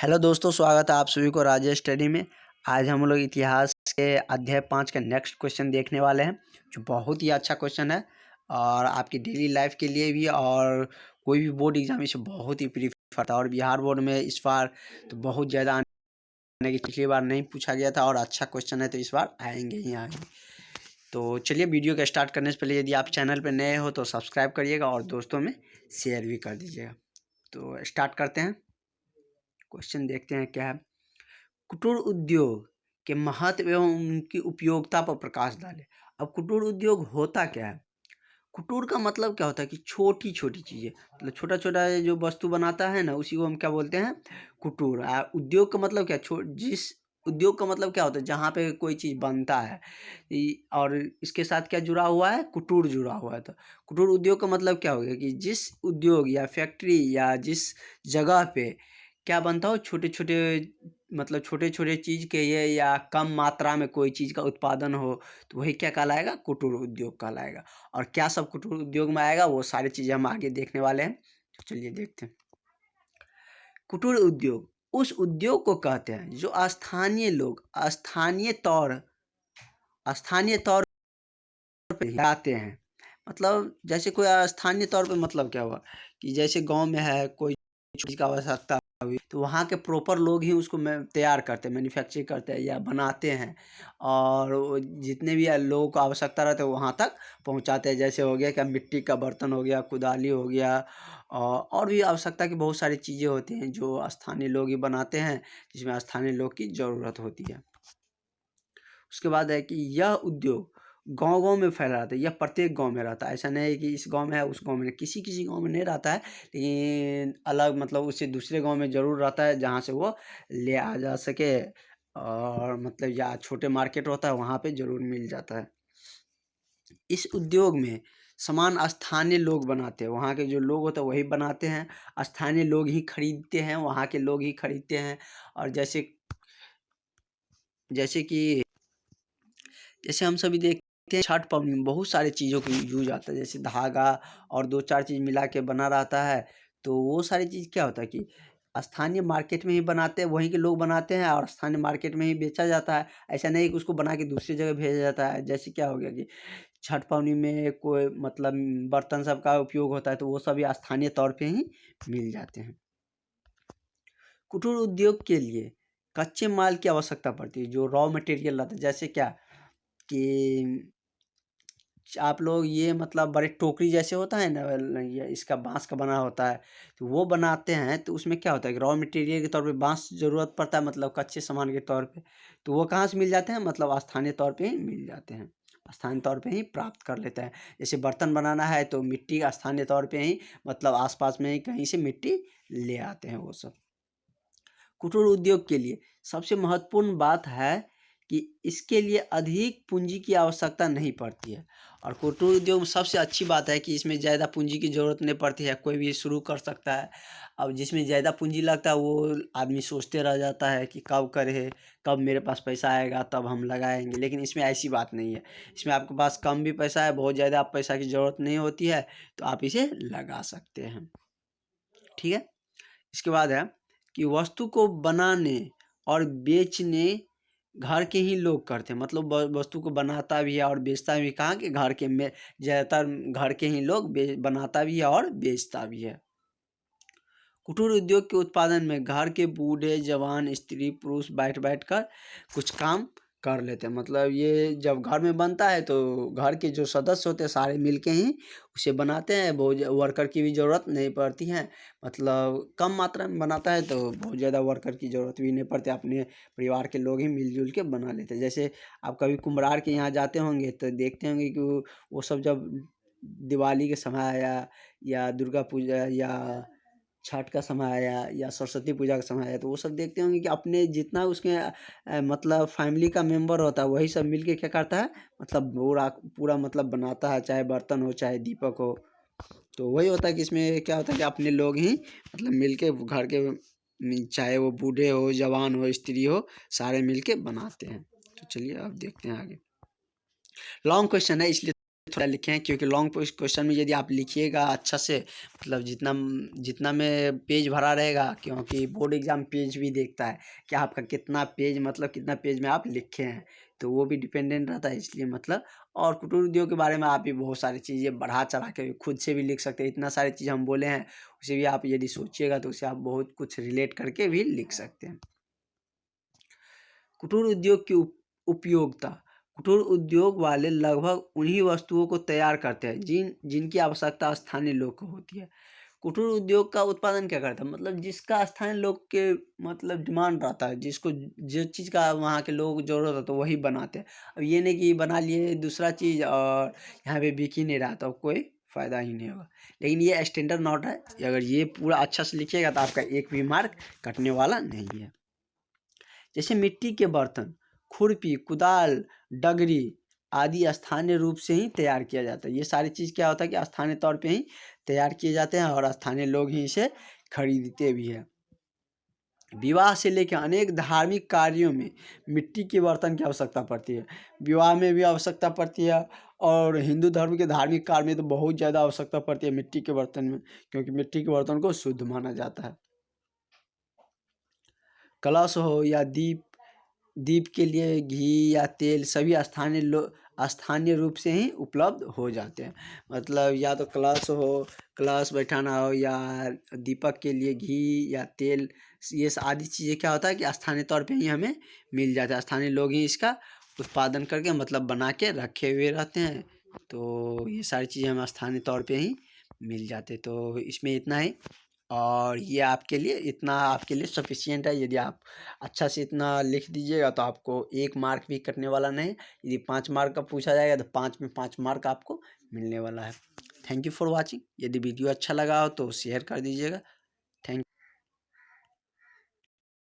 Hello दोस्तों, स्वागत है आप सभी को राजेश स्टडी में। आज हम लोग इतिहास के अध्याय 5 का नेक्स्ट क्वेश्चन देखने वाले हैं, जो बहुत ही अच्छा क्वेश्चन है और आपकी डेली लाइफ के लिए भी और कोई भी बोर्ड एग्जाम इसे बहुत ही प्रीफर था। और बिहार बोर्ड में इस बार तो बहुत ज़्यादा आने की, पिछली बार नहीं पूछा गया था और अच्छा क्वेश्चन है तो इस बार आएंगे ही आएंगे। तो चलिए वीडियो का स्टार्ट करने से पहले यदि आप चैनल पर नए हो तो सब्सक्राइब करिएगा और दोस्तों में शेयर भी कर दीजिएगा। तो स्टार्ट करते हैं, क्वेश्चन देखते हैं क्या है। कुटीर उद्योग के महत्व एवं उनकी उपयोगिता पर प्रकाश डालें। अब कुटीर उद्योग होता क्या है? कुटीर का मतलब क्या होता है कि छोटी छोटी चीज़ें, मतलब छोटा छोटा जो वस्तु बनाता है ना, उसी को हम क्या बोलते हैं? कुटीर। उद्योग का मतलब क्या, जिस उद्योग का मतलब क्या होता है? जहाँ पे कोई चीज़ बनता है। और इसके साथ क्या जुड़ा हुआ है? कुटीर जुड़ा हुआ है। तो कुटीर उद्योग का मतलब क्या हो गया कि जिस उद्योग या फैक्ट्री या जिस जगह पे क्या बनता हो, छोटे छोटे, मतलब छोटे छोटे चीज़ के ये या कम मात्रा में कोई चीज़ का उत्पादन हो, तो वही क्या कहलाएगा? कुटीर उद्योग कहलाएगा। और क्या सब कुटीर उद्योग में आएगा, वो सारी चीज़ें हम आगे देखने वाले हैं। तो चलिए देखते हैं। कुटीर उद्योग उस उद्योग को कहते हैं जो स्थानीय लोग स्थानीय तौर पे आते हैं। मतलब जैसे कोई स्थानीय तौर पे, मतलब क्या हुआ कि जैसे गांव में है कोई चीज़ का आवश्यकता हुई, तो वहाँ के प्रॉपर लोग ही उसको तैयार करते हैं, मैन्युफैक्चर करते हैं या बनाते हैं। और जितने भी लोगों को आवश्यकता रहता है वहाँ तक पहुँचाते हैं। जैसे हो गया क्या, मिट्टी का बर्तन हो गया, कुदाली हो गया, और भी आवश्यकता की बहुत सारी चीज़ें होती हैं जो स्थानीय लोग ही बनाते हैं, जिसमें स्थानीय लोग की ज़रूरत होती है। उसके बाद है कि यह उद्योग गांव-गांव में फैला रहता है, यह प्रत्येक गांव में रहता है। ऐसा नहीं है कि इस गांव में है उस गांव में नहीं, किसी गांव में नहीं रहता है, लेकिन अलग मतलब उससे दूसरे गांव में ज़रूर रहता है जहां से वो ले आ जा सके। और मतलब या छोटे मार्केट होता है वहां पे ज़रूर मिल जाता है। इस उद्योग में सामान स्थानीय लोग बनाते हैं, वहाँ के जो लोग होते हैं वही बनाते हैं, स्थानीय लोग ही खरीदते हैं, वहाँ के लोग ही खरीदते हैं। और जैसे जैसे कि जैसे हम सभी देखते हैं छठ पर्व में बहुत सारी चीज़ों की यूज आता है, जैसे धागा और दो चार चीज़ मिला के बना रहता है। तो वो सारी चीज़ क्या होता है कि स्थानीय मार्केट में ही बनाते हैं, वहीं के लोग बनाते हैं और स्थानीय मार्केट में ही बेचा जाता है। ऐसा नहीं कि उसको बना के दूसरी जगह भेजा जाता है। जैसे क्या हो गया कि छठ पवनी में कोई मतलब बर्तन सब का उपयोग होता है, तो वो सभी स्थानीय तौर पे ही मिल जाते हैं। कुटीर उद्योग के लिए कच्चे माल की आवश्यकता पड़ती है, जो रॉ मटेरियल रहता है। जैसे क्या कि आप लोग ये मतलब बड़े टोकरी जैसे होता है ना, ये इसका बांस का बना होता है, तो वो बनाते हैं। तो उसमें क्या होता है कि रॉ मटेरियल के तौर पे बांस ज़रूरत पड़ता है, मतलब कच्चे सामान के तौर पे। तो वो कहाँ से मिल जाते हैं? मतलब स्थानीय तौर पे ही मिल जाते हैं, स्थानीय तौर पे ही प्राप्त कर लेते हैं। जैसे बर्तन बनाना है तो मिट्टी का स्थानीय तौर पे ही, मतलब आसपास में ही कहीं से मिट्टी ले आते हैं वो सब। कुटीर उद्योग के लिए सबसे महत्वपूर्ण बात है कि इसके लिए अधिक पूंजी की आवश्यकता नहीं पड़ती है। और कुटीर उद्योग में सबसे अच्छी बात है कि इसमें ज़्यादा पूंजी की ज़रूरत नहीं पड़ती है, कोई भी शुरू कर सकता है। अब जिसमें ज़्यादा पूंजी लगता है वो आदमी सोचते रह जाता है कि कब करे, कब मेरे पास पैसा आएगा तब हम लगाएंगे। लेकिन इसमें ऐसी बात नहीं है, इसमें आपके पास कम भी पैसा है, बहुत ज़्यादा आप पैसा की ज़रूरत नहीं होती है, तो आप इसे लगा सकते हैं। ठीक है। इसके बाद है कि वस्तु को बनाने और बेचने घर के ही लोग करते हैं। मतलब वस्तु को बनाता भी है और बेचता भी कहाँ के? घर के में। ज़्यादातर घर के ही लोग बनाता भी है और बेचता भी है। कुटीर उद्योग के उत्पादन में घर के बूढ़े जवान स्त्री पुरुष बैठ बैठ कर कुछ काम कर लेते हैं। मतलब ये जब घर में बनता है तो घर के जो सदस्य होते हैं सारे मिलके ही उसे बनाते हैं, बहुत वर्कर की भी ज़रूरत नहीं पड़ती है। मतलब कम मात्रा में बनाता है तो बहुत ज़्यादा वर्कर की ज़रूरत भी नहीं पड़ती, अपने परिवार के लोग ही मिलजुल के बना लेते हैं। जैसे आप कभी कुम्हार के यहाँ जाते होंगे तो देखते होंगे कि वो सब जब दिवाली के समय आया या दुर्गा पूजा या छठ का समय आया या सरस्वती पूजा का समय आया, तो वो सब देखते होंगे कि अपने जितना उसके मतलब फैमिली का मेंबर होता है वही सब मिलके क्या करता है, मतलब पूरा पूरा मतलब बनाता है, चाहे बर्तन हो चाहे दीपक हो। तो वही होता है कि इसमें क्या होता है कि अपने लोग ही मतलब मिलके घर के चाहे वो बूढ़े हो जवान हो स्त्री हो, सारे मिलके बनाते हैं। तो चलिए अब देखते हैं आगे। लॉन्ग क्वेश्चन है इसलिए थोड़ा लिखे हैं, क्योंकि लॉन्ग क्वेश्चन में यदि आप लिखिएगा अच्छा से, मतलब जितना में पेज भरा रहेगा, क्योंकि बोर्ड एग्जाम पेज भी देखता है कि आपका कितना पेज, मतलब कितना पेज में आप लिखे हैं, तो वो भी डिपेंडेंट रहता है। इसलिए मतलब, और कुटीर उद्योग के बारे में आप भी बहुत सारी चीज़ें बढ़ा चढ़ा के खुद से भी लिख सकते हैं। इतना सारी चीज़ हम बोले हैं, उसे भी आप यदि सोचिएगा तो उसे आप बहुत कुछ रिलेट करके भी लिख सकते हैं। कुटीर उद्योग की उपयोगिता। कुटीर उद्योग वाले लगभग उन्हीं वस्तुओं को तैयार करते हैं जिनकी आवश्यकता स्थानीय लोग को होती है। कुटीर उद्योग का उत्पादन क्या करता है, मतलब जिसका स्थानीय लोग के मतलब डिमांड रहता है, जिसको जो चीज़ का वहाँ के लोग जरूरत है तो वही बनाते हैं। अब ये नहीं कि बना लिए दूसरा चीज़ और यहाँ पे बिक ही नहीं रहा, तो कोई फ़ायदा ही नहीं होगा। लेकिन ये स्टैंडर्ड नोट है, अगर ये पूरा अच्छा से लिखिएगा तो आपका एक भी मार्क कटने वाला नहीं है। जैसे मिट्टी के बर्तन, खुरपी, कुदाल, डगरी आदि स्थानीय रूप से ही तैयार किया जाता है। ये सारी चीज़ क्या होता है कि स्थानीय तौर पे ही तैयार किए जाते हैं और स्थानीय लोग ही इसे खरीदते भी हैं। विवाह से लेकर अनेक धार्मिक कार्यों में मिट्टी के बर्तन की आवश्यकता पड़ती है। विवाह में भी आवश्यकता पड़ती है, और हिंदू धर्म के धार्मिक कार्य में तो बहुत ज़्यादा आवश्यकता पड़ती है मिट्टी के बर्तन में, क्योंकि मिट्टी के बर्तन को शुद्ध माना जाता है। कलश हो या दीप के लिए घी या तेल सभी स्थानीय रूप से ही उपलब्ध हो जाते हैं। मतलब या तो कलश बैठाना हो, या दीपक के लिए घी या तेल, ये आदि चीज़ें क्या होता है कि स्थानीय तौर पे ही हमें मिल जाता है। स्थानीय लोग ही इसका उत्पादन करके मतलब बना के रखे हुए रहते हैं, तो ये सारी चीज़ें हमें स्थानीय तौर पे ही मिल जाते। तो इसमें इतना ही, और ये इतना आपके लिए सफिशियंट है। यदि आप अच्छा से इतना लिख दीजिएगा तो आपको एक मार्क भी कटने वाला नहीं। यदि 5 मार्क का पूछा जाएगा तो 5 में 5 मार्क आपको मिलने वाला है। Thank you for watching. यदि वीडियो अच्छा लगा हो तो शेयर कर दीजिएगा। थैंक